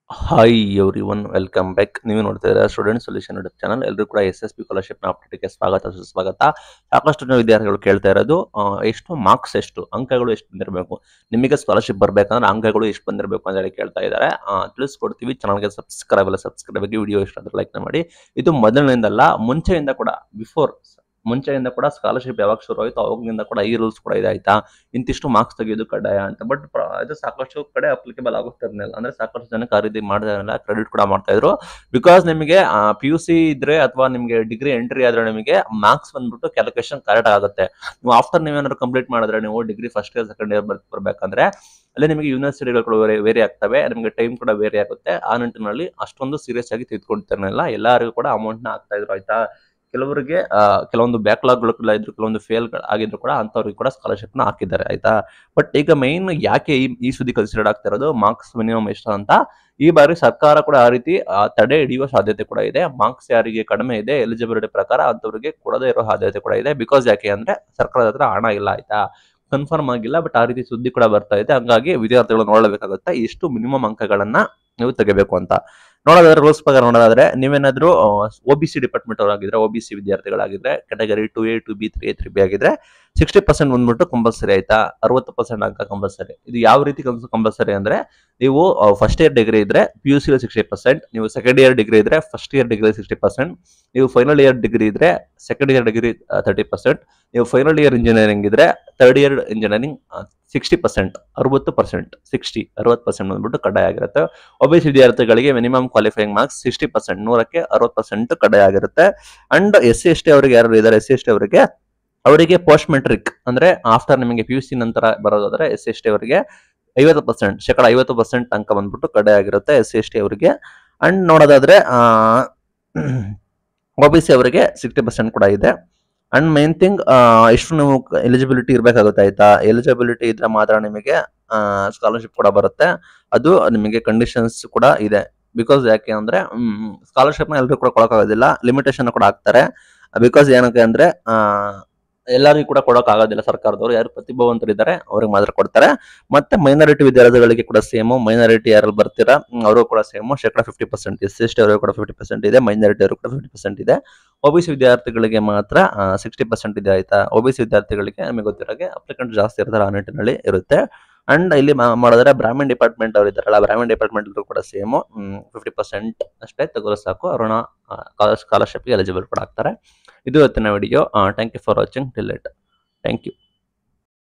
Hi everyone welcome back. ನೀವು ನೋಡ್ತಾ ಇದ್ದೀರಾ ಸ್ಟೂಡೆಂಟ್ ಸೊಲ್ಯೂಷನ್ ಯೂಟ್ಯೂಬ್ ಚಾನಲ್. ಎಲ್ಲರೂ ಕೂಡ SSB ಸ್ಕಾಲರ್ಶಿಪ್ನ ಅಪ್ಡೇಟ್ಗೆ ಸ್ವಾಗತ ಸುಸ್ವಾಗತ. ಸಾಕಷ್ಟು ಜನ ವಿದ್ಯಾರ್ಥಿಗಳು ಕೇಳ್ತಾ ಇರೋದು ಎಷ್ಟು ಮಾರ್ಕ್ಸ್, ಎಷ್ಟು ಅಂಕಗಳು ಎಷ್ಟು ಬಂದಿರಬೇಕು, ನಿಮಗೆ ಸ್ಕಾಲರ್ಶಿಪ್ ಬರಬೇಕಂದ್ರೆ ಅಂಕಗಳು ಎಷ್ಟು ಬಂದಿರಬೇಕು ಅಂತ ಹೇಳಿ ಕೇಳ್ತಾ ಇದ್ದಾರೆ. ತಿಳಿಸ್ಕೊಡ್ತೀವಿ. ಚಾನಲ್ಗೆ ಸಬ್ಸ್ಕ್ರೈಬ್ ಆಗಿ, ವಿಡಿಯೋ ಇಷ್ಟ ಆದರೆ ಲೈಕ್ನ ಮಾಡಿ. ಇದು ಮೊದಲಿನಿಂದಲ್ಲ, ಮುಂಚೆಯಿಂದ ಕೂಡ ಮುಂಚೆಯಿಂದ ಕೂಡ ಸ್ಕಾಲರ್ಶಿಪ್ ಯಾವಾಗ ಶುರು ಆಯಿತು ಅವಾಗಿಂದ ಕೂಡ ಈ ರೂಲ್ಸ್ ಕೂಡ ಇದೆ, ಆಯ್ತಾ. ಇಂತಿಷ್ಟು ಮಾರ್ಕ್ಸ್ ತೆಗೆಯೋದು ಕಡ್ಡಾಯ ಅಂತ. ಬಟ್ ಇದು ಸಾಕಷ್ಟು ಕಡೆ ಅಪ್ಲಿಕೇಬಲ್ ಆಗುತ್ತಿರಲಿಲ್ಲ. ಅಂದ್ರೆ ಸಾಕಷ್ಟು ಜನಕ್ಕೆ ಆ ರೀತಿ ಮಾಡಿದಾರಲ್ಲ, ಕ್ರೆಡಿಟ್ ಕೂಡ ಮಾಡ್ತಾ ಇದ್ರು. ಬಿಕಾಸ್ ನಿಮಗೆ PUC ಇದ್ರೆ ಅಥವಾ ನಿಮಗೆ ಡಿಗ್ರಿ ಎಂಟ್ರಿ ಆದ್ರೆ ನಿಮಗೆ ಮಾರ್ಕ್ಸ್ ಬಂದ್ಬಿಟ್ಟು ಕ್ಯಾಲ್ಕುಲೇಷನ್ ಕರೆಕ್ಟ್ ಆಗುತ್ತೆ. ನೀವು ಆಫ್ಟರ್ ನೀವೇನಾದ್ರು ಕಂಪ್ಲೀಟ್ ಮಾಡಿದ್ರೆ, ನೀವು degree first year second year ಬರ್ಬೇಕಂದ್ರೆ ಅಲ್ಲಿ ನಿಮಗೆ ಯೂನಿವರ್ಸಿಟಿಗಳು ಕೂಡ ವೇರಿ ಆಗ್ತವೆ, ನಿಮಗೆ ಟೈಮ್ ಕೂಡ ವೇರಿ ಆಗುತ್ತೆ. ಆ ನಿಟ್ಟಿನಲ್ಲಿ ಅಷ್ಟೊಂದು ಸೀರಿಯಸ್ ಆಗಿ ತೆಗೆದುಕೊಳ್ತಿರಲಿಲ್ಲ. ಎಲ್ಲರಿಗೂ ಕೂಡ ಅಮೌಂಟ್ ನ ಹಾಕ್ತಾ ಇದ್ರು, ಆಯ್ತಾ. ಕೆಲವರಿಗೆ ಕೆಲವೊಂದು ಬ್ಯಾಕ್ಲಾಗ್ಗಳು ಕೂಡ ಇದ್ರು, ಕೆಲವೊಂದು ಫೇಲ್ ಆಗಿದ್ರು ಕೂಡ ಅಂತವ್ರಿಗೆ ಕೂಡ ಸ್ಕಾಲರ್ಶಿಪ್ ನ ಹಾಕಿದ್ದಾರೆ, ಆಯ್ತಾ. ಬಟ್ ಈಗ ಮೈನ್ ಯಾಕೆ ಈ ಸುದ್ದಿ ಕನ್ಸಿಡರ್ ಆಗ್ತಾ ಇರೋದು, ಮಾರ್ಕ್ಸ್ ಮಿನಿಮಮ್ ಎಷ್ಟು ಅಂತ. ಈ ಬಾರಿ ಸರ್ಕಾರ ಕೂಡ ಆ ರೀತಿ ತಡೆ ಹಿಡಿಯುವ ಸಾಧ್ಯತೆ ಕೂಡ ಇದೆ. ಮಾರ್ಕ್ಸ್ ಯಾರಿಗೆ ಕಡಿಮೆ ಇದೆ ಎಲಿಜಿಬಿಲಿಟಿ ಪ್ರಕಾರ ಅಂತವರಿಗೆ ಕೊಡದೇ ಇರೋ ಸಾಧ್ಯತೆ ಕೂಡ ಇದೆ. ಬಿಕಾಸ್ ಯಾಕೆ ಅಂದ್ರೆ ಸರ್ಕಾರದ ಹತ್ರ ಹಣ ಇಲ್ಲ, ಆಯ್ತಾ. ಕನ್ಫರ್ಮ್ ಆಗಿಲ್ಲ, ಬಟ್ ಆ ರೀತಿ ಸುದ್ದಿ ಕೂಡ ಬರ್ತಾ ಇದೆ. ಹಂಗಾಗಿ ವಿದ್ಯಾರ್ಥಿಗಳು ನೋಡಬೇಕಾಗುತ್ತೆ ಎಷ್ಟು ಮಿನಿಮಮ್ ಅಂಕಗಳನ್ನ ನೀವು ತೆಗಿಬೇಕು ಅಂತ. ನೋಡೋದಾದ್ರೆ ರೂಲ್ಸ್ ಪ್ರಕಾರ ನೋಡೋದಾದ್ರೆ, ನೀವೇನಾದ್ರೂ OBC ಡಿಪಾರ್ಟ್ಮೆಂಟ್ ಅವರಾಗಿದ್ರೆ, OBC ವಿದ್ಯಾರ್ಥಿಗಳಾಗಿದ್ರೆ, category 2A 2B 3A 3B ಆಗಿದ್ರೆ 60% ಬಂದ್ಬಿಟ್ಟು ಕಂಪಲ್ಸರಿ, ಆಯ್ತಾ. 60% ಅಂಕ ಕಂಪಲ್ಸರಿ. ಇದು ಯಾವ ರೀತಿ ಕಂಪಲ್ಸರಿ ಅಂದ್ರೆ, ನೀವು ಫಸ್ಟ್ ಇಯರ್ ಡಿಗ್ರಿ ಇದ್ರೆ PUC 60%, ನೀವು ಸೆಕೆಂಡ್ ಇಯರ್ ಡಿಗ್ರಿ ಇದ್ರೆ ಫಸ್ಟ್ ಇಯರ್ ಡಿಗ್ರಿ 60%, ನೀವು ಫೈನಲ್ ಇಯರ್ ಡಿಗ್ರಿ ಇದ್ರೆ ಸೆಕೆಂಡ್ ಇಯರ್ ಡಿಗ್ರಿ 30%, ನೀವು ಫೈನಲ್ ಇಯರ್ ಇಂಜಿನಿಯರಿಂಗ್ ಇದ್ರೆ ಥರ್ಡ್ ಇಯರ್ ಇಂಜಿನಿಯರಿಂಗ್ 60%, 60% ಬಂದ್ಬಿಟ್ಟು ಕಡ್ಡಾಯ ಆಗಿರುತ್ತೆ. OBC ವಿದ್ಯಾರ್ಥಿಗಳಿಗೆ ಮಿನಿಮಮ್ ಕ್ವಾಲಿಫೈಯಿಂಗ್ ಮಾರ್ಕ್ಸ್ 60%, 100ಕ್ಕೆ 60% ಕಡ್ಡಾಯ ಆಗಿರುತ್ತೆ. ಅಂಡ್ SC ST ಅವರಿಗೆ ಯಾರು ಇದ್ದಾರೆ, SC ST ಅವರಿಗೆ ಪೋಸ್ಟ್ ಮೆಟ್ರಿಕ್ ಅಂದ್ರೆ ಆಫ್ಟರ್ ನಿಮಗೆ PUC ನಂತರ ಬರೋದಾದ್ರೆ SC ST ಅವರಿಗೆ 50%, 50% ಅಂಕ ಬಂದ್ಬಿಟ್ಟು ಕಡ್ಡಾಯ ಆಗಿರುತ್ತೆ SC ST ಅವರಿಗೆ. ಅಂಡ್ ನೋಡೋದಾದ್ರೆ OBC ಅವರಿಗೆ 60% ಕೂಡ ಇದೆ. ಅಂಡ್ ಮೇನ್ ಥಿಂಗ್, ಎಷ್ಟು ನೀವು ಎಲಿಜಿಬಿಲಿಟಿ ಇರ್ಬೇಕಾಗುತ್ತೆ, ಆಯ್ತಾ. ಎಲಿಜಿಬಿಲಿಟಿ ಇದ್ರೆ ಮಾತ್ರ ನಿಮಗೆ ಸ್ಕಾಲರ್ಶಿಪ್ ಕೂಡ ಬರುತ್ತೆ. ಅದು ನಿಮಗೆ ಕಂಡೀಷನ್ಸ್ ಕೂಡ ಇದೆ. ಬಿಕಾಸ್ ಯಾಕೆ ಅಂದ್ರೆ ಸ್ಕಾಲರ್ಶಿಪ್ ನ ಎಲ್ಲರೂ ಕೂಡ ಕೊಡೋಕ್ಕಾಗೋದಿಲ್ಲ, ಲಿಮಿಟೇಷನ್ ಕೂಡ ಹಾಕ್ತಾರೆ. ಬಿಕಾಸ್ ಏನಕ್ಕೆ ಅಂದ್ರೆ ಎಲ್ಲರಿಗೂ ಕೂಡ ಕೊಡೋಕ್ ಆಗೋದಿಲ್ಲ. ಸರ್ಕಾರದವರು ಯಾರು ಪ್ರತಿಭಾವಂತರಿದ್ದಾರೆ ಅವ್ರಿಗೆ ಮಾತ್ರ ಕೊಡ್ತಾರೆ. ಮತ್ತೆ ಮೈನಾರಿಟಿ ವಿದ್ಯಾರ್ಥಿಗಳಿಗೆ ಕೂಡ ಸೇಮ್, ಮೈನಾರಿಟಿ ಯಾರು ಬರ್ತೀರಾ ಅವರು ಕೂಡ ಸೇಮ್ 50%. SC ST ಅವರಿಗೆ ಕೂಡ 50% ಇದೆ, ಮೈನಾರಿಟಿ ಅವರು ಕೂಡ 50% ಇದೆ. OBC ವಿದ್ಯಾರ್ಥಿಗಳಿಗೆ ಮಾತ್ರ 60% ಇದೆ, ಆಯ್ತಾ. OBC ವಿದ್ಯಾರ್ಥಿಗಳಿಗೆ ನಮಗೆ ಗೊತ್ತಿರೋಗೆ ಅಪ್ಲಿಕೆಂಟ್ ಜಾಸ್ತಿ ಇರ್ತಾರೆ, ಆ ನಿಟ್ಟಿನಲ್ಲಿ ಇರುತ್ತೆ. ಅಂಡ್ ಇಲ್ಲಿ ಮಾಡಿದ್ರೆ ಬ್ರಾಹ್ಮಣ್ ಡಿಪಾರ್ಟ್ಮೆಂಟ್ ಅವರು ಇದ್ದಾರಲ್ಲ, ಬ್ರಾಹ್ಮಣ್ ಡಿಪಾರ್ಟ್ಮೆಂಟ್ ಕೂಡ ಸೇಮ್ 50% ಅಷ್ಟೇ ತಗೋರು ಸಾಕು, ಅವ್ರನ್ನ ಸ್ಕಾಲರ್ಶಿಪ್ಗೆ ಎಲಿಜಿಬಲ್ ಕೂಡ ಆಗ್ತಾರೆ. ಇದು ಇವತ್ತಿನ video. Thank you for watching till it. Thank you.